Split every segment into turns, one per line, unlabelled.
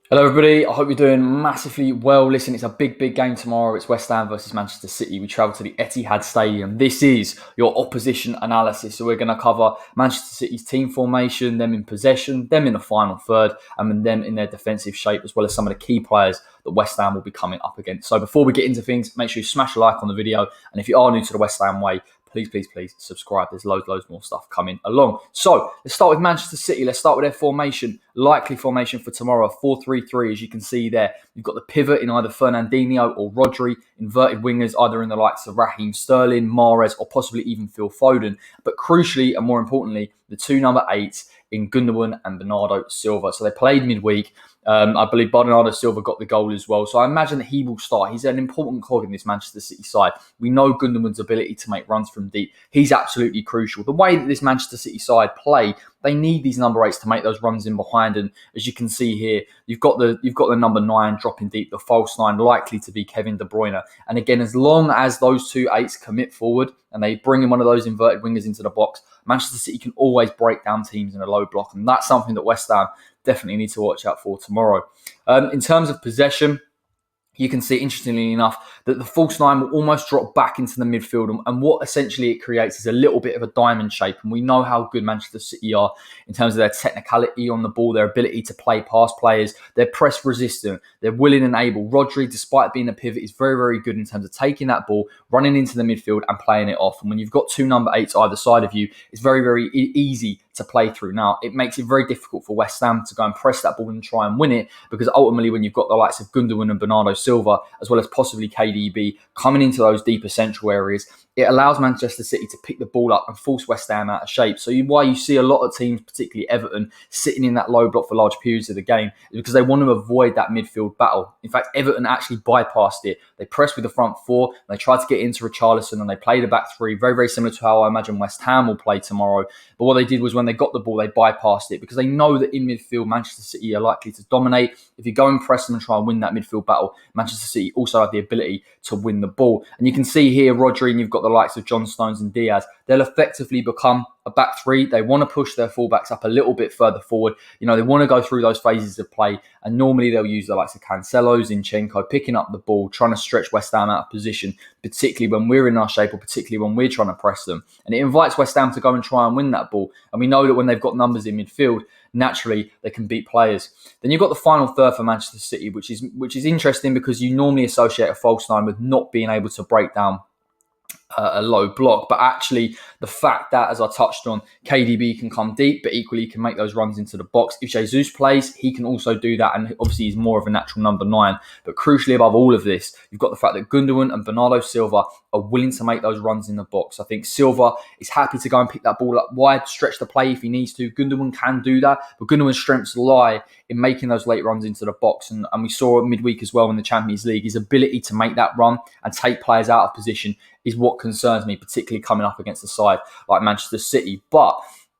Hello, everybody. I hope you're doing massively well. Listen, it's a big game tomorrow. It's West Ham versus Manchester City. We travel to the Etihad Stadium. This is your opposition analysis. So we're going to cover Manchester City's team formation, them in possession, them in the final third, and them in their defensive shape, as well as some of the key players that West Ham will be coming up against. So before we get into things, make sure you smash a like on the video. And if you are new to the West Ham way, please subscribe. There's loads more stuff coming along. So let's start with Manchester City. Let's start with their formation. Likely formation for tomorrow, 4-3-3, as you can see there. You've got the pivot in either Fernandinho or Rodri, inverted wingers either in the likes of Raheem Sterling, Mahrez, or possibly even Phil Foden. But crucially, and more importantly, the two number 8s in Gundogan and Bernardo Silva. So they played midweek. I believe Bernardo Silva got the goal as well. So I imagine that he will start. He's an important cog in this Manchester City side. We know Gundogan's ability to make runs from deep. He's absolutely crucial. The way that this Manchester City side play, they need these number 8s to make those runs in behind. And as you can see here, you've got the number 9 dropping deep, the false 9 likely to be Kevin De Bruyne. And again, as long as those two 8s commit forward and they bring in one of those inverted wingers into the box, Manchester City can always break down teams in a low block. And that's something that West Ham definitely need to watch out for tomorrow. In terms of possession, you can see, interestingly enough, that the false 9 will almost drop back into the midfield. And what essentially it creates is a little bit of a diamond shape. And we know how good Manchester City are in terms of their technicality on the ball, their ability to play past players. They're press resistant. They're willing and able. Rodri, despite being a pivot, is very good in terms of taking that ball, running into the midfield and playing it off. And when you've got two number 8s either side of you, it's very easy to play through. Now, it makes it very difficult for West Ham to go and press that ball and try and win it, because ultimately when you've got the likes of Gundogan and Bernardo Silva, as well as possibly KDB, coming into those deeper central areas, it allows Manchester City to pick the ball up and force West Ham out of shape. So why you see a lot of teams, particularly Everton, sitting in that low block for large periods of the game is because they want to avoid that midfield battle. In fact, Everton actually bypassed it. They pressed with the front four, they tried to get into Richarlison, and they played a back three, very similar to how I imagine West Ham will play tomorrow. But what they did was when they got the ball, they bypassed it because they know that in midfield, Manchester City are likely to dominate. If you go and press them and try and win that midfield battle, Manchester City also have the ability to win the ball. And you can see here, Rodri, and you've got the likes of John Stones and Diaz, they'll effectively become a back three. They want to push their fullbacks up a little bit further forward. They want to go through those phases of play. And normally they'll use the likes of Cancelo, Zinchenko, picking up the ball, trying to stretch West Ham out of position, particularly when we're in our shape or particularly when we're trying to press them. And it invites West Ham to go and try and win that ball. And we know that when they've got numbers in midfield, naturally they can beat players. Then you've got the final third for Manchester City, which is interesting because you normally associate a false 9 with not being able to break down a low block, but actually the fact that, as I touched on, KDB can come deep, but equally he can make those runs into the box. If Jesus plays, he can also do that, and obviously he's more of a natural number 9. But crucially above all of this, you've got the fact that Gundogan and Bernardo Silva are willing to make those runs in the box. I think Silva is happy to go and pick that ball up wide, stretch the play if he needs to. Gundogan can do that, but Gundogan's strengths lie in making those late runs into the box. And we saw midweek as well in the Champions League, his ability to make that run and take players out of position is what concerns me, particularly coming up against a side like Manchester City. But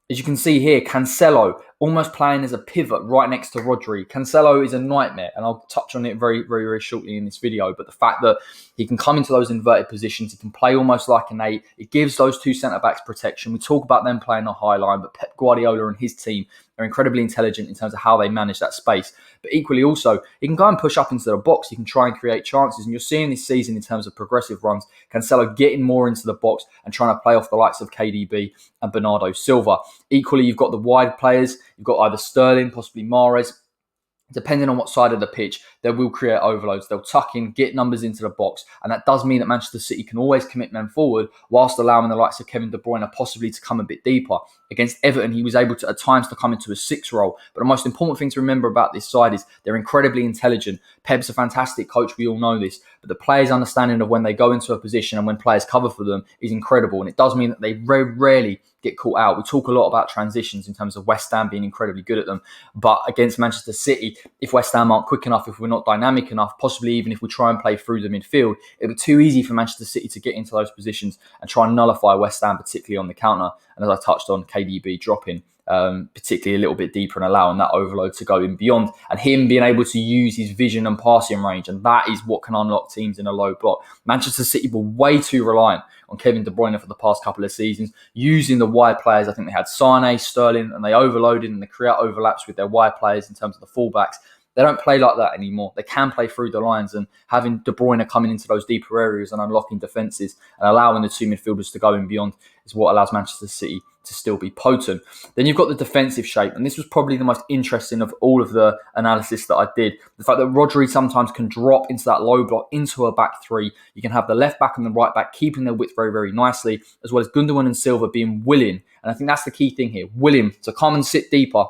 as you can see here, Cancelo almost playing as a pivot right next to Rodri. Cancelo is a nightmare, and I'll touch on it very shortly in this video. But the fact that he can come into those inverted positions, he can play almost like an 8. It gives those two centre-backs protection. We talk about them playing the high line, but Pep Guardiola and his team are incredibly intelligent in terms of how they manage that space. But equally also, he can go and push up into the box. He can try and create chances. And you're seeing this season in terms of progressive runs, Cancelo getting more into the box and trying to play off the likes of KDB and Bernardo Silva. Equally, you've got the wide players. You've got either Sterling, possibly Mahrez. Depending on what side of the pitch, they will create overloads. They'll tuck in, get numbers into the box. And that does mean that Manchester City can always commit men forward whilst allowing the likes of Kevin De Bruyne possibly to come a bit deeper. Against Everton, he was able to, at times, to come into a 6 role. But the most important thing to remember about this side is they're incredibly intelligent. Pep's a fantastic coach. We all know this. But the players' understanding of when they go into a position and when players cover for them is incredible. And it does mean that they very rarely get caught out. We talk a lot about transitions in terms of West Ham being incredibly good at them. But against Manchester City, if West Ham aren't quick enough, if we're not dynamic enough, possibly even if we try and play through the midfield, it'll be too easy for Manchester City to get into those positions and try and nullify West Ham, particularly on the counter. And as I touched on, KDB dropping particularly a little bit deeper and allowing that overload to go in beyond, and him being able to use his vision and passing range, and that is what can unlock teams in a low block. Manchester City were way too reliant on Kevin De Bruyne for the past couple of seasons, using the wide players. I think they had Sane, Sterling, and they overloaded and they create overlaps with their wide players in terms of the fullbacks. They don't play like that anymore. They can play through the lines, and having De Bruyne coming into those deeper areas and unlocking defences and allowing the two midfielders to go in beyond is what allows Manchester City to still be potent. Then you've got the defensive shape, and this was probably the most interesting of all of the analysis that I did. The fact that Rodri sometimes can drop into that low block, into a back three. You can have the left back and the right back keeping their width very, very nicely, as well as Gundogan and Silva being willing, and I think that's the key thing here, willing to come and sit deeper.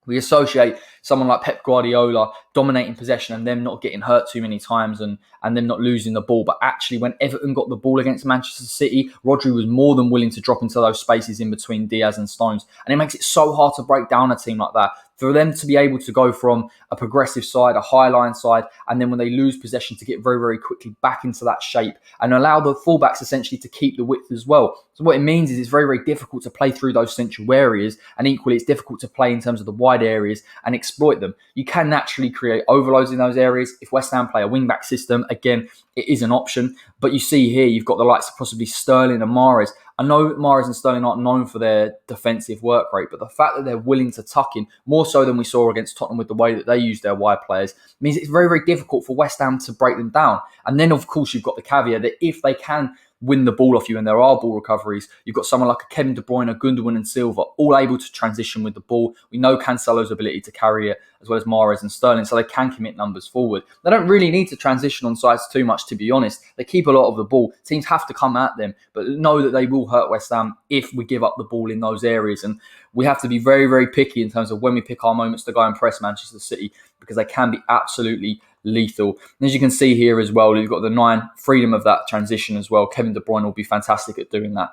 We associate someone like Pep Guardiola dominating possession and them not getting hurt too many times and them not losing the ball. But actually, when Everton got the ball against Manchester City, Rodri was more than willing to drop into those spaces in between Diaz and Stones. And it makes it so hard to break down a team like that. For them to be able to go from a progressive side, a high line side, and then when they lose possession to get very, very quickly back into that shape and allow the fullbacks essentially to keep the width as well. So what it means is it's very, very difficult to play through those central areas, and equally it's difficult to play in terms of the wide areas and exploit them. You can naturally create overloads in those areas. If West Ham play a wing-back system, again, it is an option. But you see here, you've got the likes of possibly Sterling and Mahrez. I know Mahrez and Sterling aren't known for their defensive work rate, but the fact that they're willing to tuck in, more so than we saw against Tottenham with the way that they use their wide players, means it's very, very difficult for West Ham to break them down. And then, of course, you've got the caveat that if they can win the ball off you and there are ball recoveries, you've got someone like a Kevin De Bruyne, Gundogan and Silva, all able to transition with the ball. We know Cancelo's ability to carry it, as well as Mahrez and Sterling, so they can commit numbers forward. They don't really need to transition on sides too much, to be honest. They keep a lot of the ball. Teams have to come at them, but know that they will hurt West Ham if we give up the ball in those areas. And we have to be very, very picky in terms of when we pick our moments to go and press Manchester City, because they can be absolutely lethal. And as you can see here as well, you've got the 9 freedom of that transition as well. Kevin De Bruyne will be fantastic at doing that.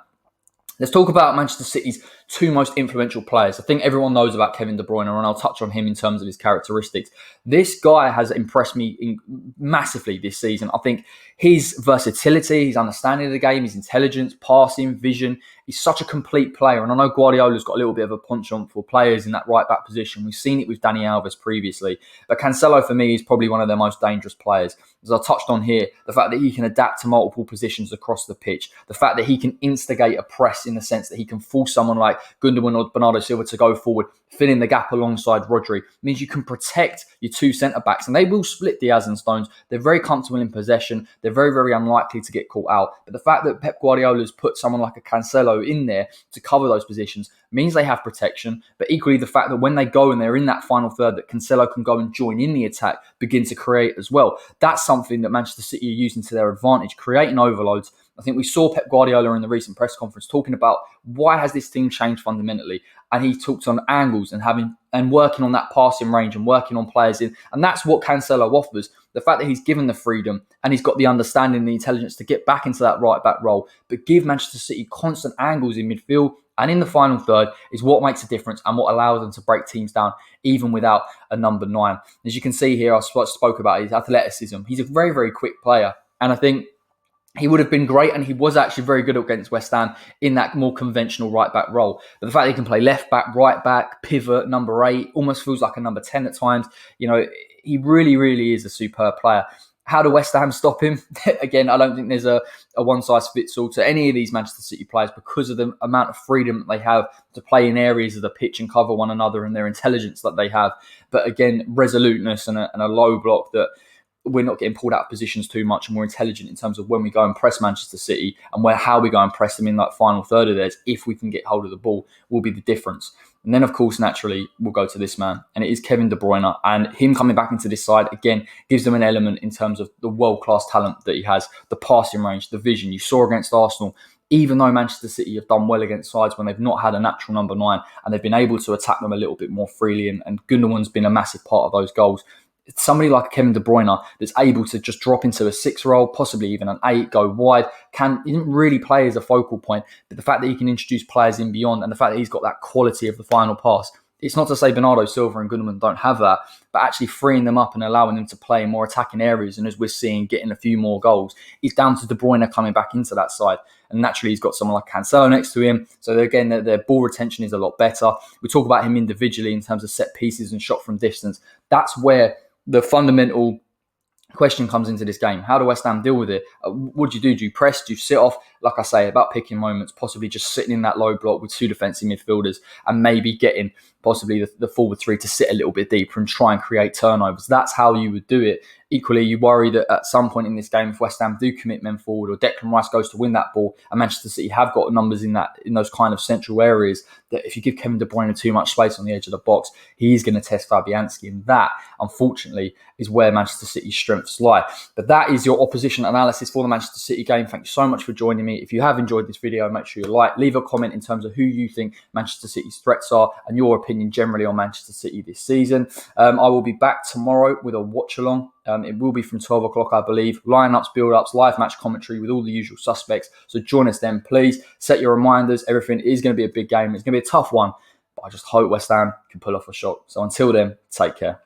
Let's talk about Manchester City's 2 most influential players. I think everyone knows about Kevin De Bruyne, and I'll touch on him in terms of his characteristics. This guy has impressed me massively this season. I think his versatility, his understanding of the game, his intelligence, passing, vision, he's such a complete player. And I know Guardiola's got a little bit of a penchant for players in that right-back position. We've seen it with Dani Alves previously. But Cancelo, for me, is probably one of their most dangerous players. As I touched on here, the fact that he can adapt to multiple positions across the pitch, the fact that he can instigate a press in the sense that he can force someone like Gundogan or Bernardo Silva to go forward, fill in the gap alongside Rodri, means you can protect your 2 centre-backs. And they will split Diaz and Stones. They're very comfortable in possession. They're very, very unlikely to get caught out. But the fact that Pep Guardiola's put someone like a Cancelo in there to cover those positions means they have protection. But equally, the fact that when they go and they're in that final third, that Cancelo can go and join in the attack, begin to create as well. That's something that Manchester City are using to their advantage, creating overloads. I think we saw Pep Guardiola in the recent press conference talking about why has this team changed fundamentally, and he talked on angles and working on that passing range and working on players in, and that's what Cancelo offers. The fact that he's given the freedom and he's got the understanding and the intelligence to get back into that right back role, but give Manchester City constant angles in midfield and in the final third is what makes a difference and what allows them to break teams down even without a number 9. As you can see here, I spoke about his athleticism. He's a very, very quick player, and I think he would have been great, and he was actually very good against West Ham in that more conventional right-back role. But the fact that he can play left-back, right-back, pivot, number 8, almost feels like a number 10 at times. You know, he really, really is a superb player. How do West Ham stop him? Again, I don't think there's a one-size-fits-all to any of these Manchester City players because of the amount of freedom that they have to play in areas of the pitch and cover one another and their intelligence that they have. But again, resoluteness and a low block that we're not getting pulled out of positions too much, and more intelligent in terms of when we go and press Manchester City and how we go and press them in that final third of theirs, if we can get hold of the ball, will be the difference. And then, of course, naturally, we'll go to this man, and it is Kevin De Bruyne. And him coming back into this side, again, gives them an element in terms of the world-class talent that he has, the passing range, the vision. You saw against Arsenal, even though Manchester City have done well against sides when they've not had a natural number 9, and they've been able to attack them a little bit more freely, and Gundogan's been a massive part of those goals. It's somebody like Kevin De Bruyne that's able to just drop into a 6 role, possibly even an 8, go wide. He didn't really play as a focal point, but the fact that he can introduce players in beyond, and the fact that he's got that quality of the final pass. It's not to say Bernardo Silva and Gundogan don't have that, but actually freeing them up and allowing them to play in more attacking areas, and as we're seeing, getting a few more goals, is down to De Bruyne coming back into that side. And naturally, he's got someone like Cancelo next to him. So again, their ball retention is a lot better. We talk about him individually in terms of set pieces and shot from distance. That's where the fundamental question comes into this game. How do West Ham deal with it? What do you do? Do you press? Do you sit off? Like I say, about picking moments, possibly just sitting in that low block with 2 defensive midfielders and maybe getting possibly the forward three to sit a little bit deeper and try and create turnovers. That's how you would do it. Equally, you worry that at some point in this game, if West Ham do commit men forward or Declan Rice goes to win that ball, and Manchester City have got numbers in those kind of central areas, that if you give Kevin De Bruyne too much space on the edge of the box, he's going to test Fabianski. And that, unfortunately, is where Manchester City's strengths lie. But that is your opposition analysis for the Manchester City game. Thank you so much for joining me. If you have enjoyed this video, make sure you leave a comment in terms of who you think Manchester City's threats are and your opinion generally on Manchester City this season. I will be back tomorrow with a watch-along. It will be from 12 o'clock, I believe. Lineups, build-ups, live match commentary with all the usual suspects. So join us then, please. Set your reminders. Everything is going to be a big game. It's going to be a tough one, but I just hope West Ham can pull off a shot. So until then, take care.